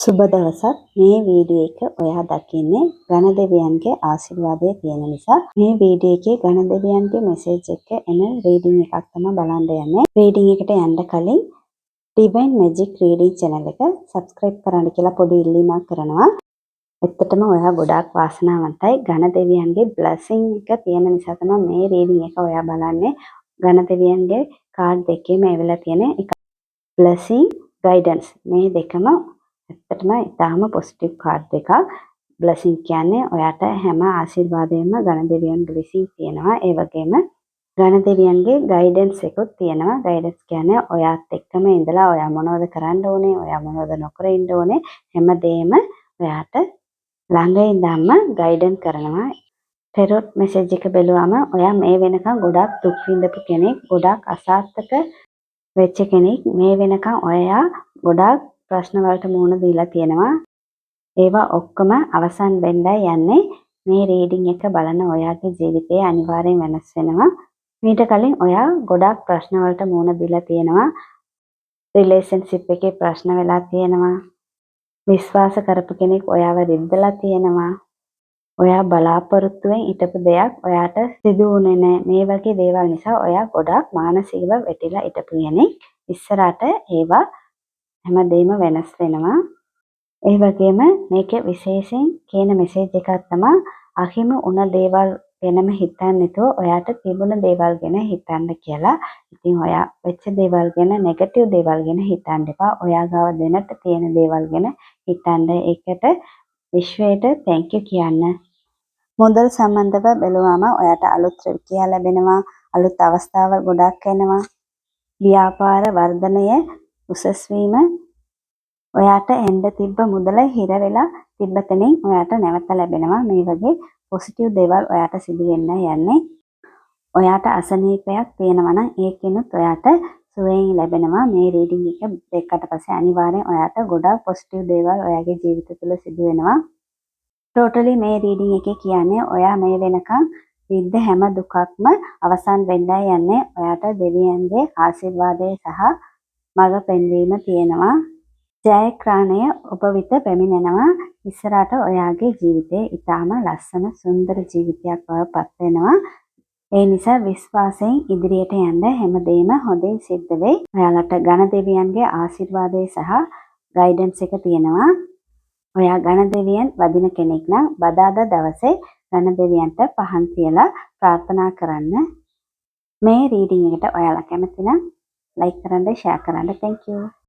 සුබ දවසක්. මේ වීඩියෝ එක ඔයා දකින්නේ ගණ දෙවියන්ගේ ආශිර්වාදය තියෙන නිසා. මේ වීඩියෝ එකේ ගණ දෙවියන්ගේ මෙසේජ් එක එන රීඩින් එකක් තමයි බලන්න යන්නේ. රීඩින් එකට යන්න කලින් Divine Magic Reading channel එක subscribe කරන්න කියලා පොඩි ඉල්ලීමක් කරනවා. ඇත්තටම ඔයා ගොඩාක් වාසනාවන්තයි. ගණ දෙවියන්ගේ blessing එක තියෙන නිසා තමයි මේ රීඩින් එක ඔයා බලන්නේ. ගණ දෙවියන්ගේ කාඩ් දෙකේම ඇවිල්ලා තියෙන එක blessing guidance මේ දෙකම ඇත්තටම ඉතාම පොසිටිව් කාඩ් දෙකක්. බ්ලෙසිං කියන්නේ ඔයාට හැම ආශිර්වාදයෙන්ම ගණ දෙවියන්ගේ විසින් තියෙනවා. ඒ වගේම ගණ දෙවියන්ගේ ගයිඩන්ස් එකකුත් තියෙනවා. ගයිඩන්ස් කියන්නේ ඔයාත් එක්කම ඉඳලා ඔයා මොනවද කරන්න ඕනේ, ඔයා මොනවද නොකර ඉන්න ඕනේ හැමදේම ඔයාට ළඟ ඉඳන්ම ගයිඩන් කරනවා. ටෙරොට් මෙසේජ් එක බැලුවම ඔයා මේ වෙනකන් ගොඩාක් දුක් විඳපු කෙනෙක්, ගොඩාක් අසාර්ථක වෙච්ච කෙනෙක්. මේ වෙනකන් ඔයා ගොඩාක් ප්‍රශ්න වලට මුහුණ දීලා තියෙනවා. ඒවා ඔක්කොම අවසන් වෙන්නයි යන්නේ. මේ රීඩින් එක බලන ඔයාගේ ජීවිතය අනිවාර්යෙන් වෙනස් වෙනවා. මීට කලින් ඔයා ගොඩාක් ප්‍රශ්න වලට මුහුණ දීලා තියෙනවා. රිලේෂන්ෂිප් එකේ ප්‍රශ්න වෙලා තියෙනවා. විශ්වාස කරපු කෙනෙක් ඔයාව රිද්දලා තියෙනවා. ඔයා බලාපොරොත්තුවෙන් හිටපු දෙයක් ඔයාට සිදු වුණේ නැහැ. මේ වගේ දේවල් නිසා ඔයා ගොඩාක් මානසිකව වැටිලා හිටපු කෙනෙක්. ඉස්සරහට ඒවා හැමදේම වෙනස් වෙනවා. ඒ වගේම මේකේ විශේෂයෙන් කියන මෙසේජ් එකක් තමයි අහිමි වුණ දේවල් ගැනම හිතන්න නැතුව ඔයාට තිබුණ දේවල් ගැන හිතන්න කියලා. ඉතින් ඔයා වෙච්ච දේවල් ගැන නෙගටිව් දේවල් ගැන හිතන්න එපා. ඔයා ගාව දැනට තියෙන දේවල් ගැන හිතන්න. ඒකට විශ්වයට thank you කියන්න. මුදල් සම්බන්ධව බැලුවම ඔයාට අලුත් රිකියා ලැබෙනවා. අලුත් අවස්ථාවල් ගොඩක් එනවා. ව්‍යාපාර වර්ධනය උසස් වීම ඔයාට එන්න තිබ්බ මුදල හිර වෙලා තිබ්බ තැනින් ඔයාට නැවත ලැබෙනවා. මේ වගේ පොසිටිව් දේවල් ඔයාට සිදු වෙන්න යන්නේ. ඔයාට අසනීපයක් තියෙනවා නම් ඒකිනුත් ඔයාට සුවයෙන් ලැබෙනවා. මේ රීඩින් එක දෙකකට පස්සේ අනිවාර්යෙන් ඔයාට ගොඩාක් පොසිටිව් දේවල් ඔයාගේ ජීවිත තුළ සිදු වෙනවා. ටෝටලි මේ රීඩින් එකේ කියන්නේ ඔයා මේ වෙනකන් විඳ හැම දුකක්ම අවසන් වෙන්නයි යන්නේ. ඔයාට දෙවියන්ගේ ආශිර්වාදය සහ මඟ පෙන්වීම තියෙනවා. ජයග්‍රහණය ඔබ වෙත පැමිණෙනවා. ඉස්සරහට ඔයාගේ ජීවිතේ ඊටාම ලස්සන සුන්දර ජීවිතයක් බවට පත් වෙනවා. ඒ නිසා විශ්වාසයෙන් ඉදිරියට යන්න හැමදේම හොඳින් සිද්ධ වෙයි. ඔයාලට ගණ දෙවියන්ගේ ආශිර්වාදය සහ ගයිඩන්ස් එක තියෙනවා. ඔයා ගණ දෙවියන් වදින කෙනෙක් නම් බදාදා දවසේ ගණ දෙවියන්ට පහන් තියලා ප්‍රාර්ථනා කරන්න. මේ රීඩින් එකට ඔයාලා කැමති නම් ලයික් කරන්න, ෂෙයා කරන්න. thank you.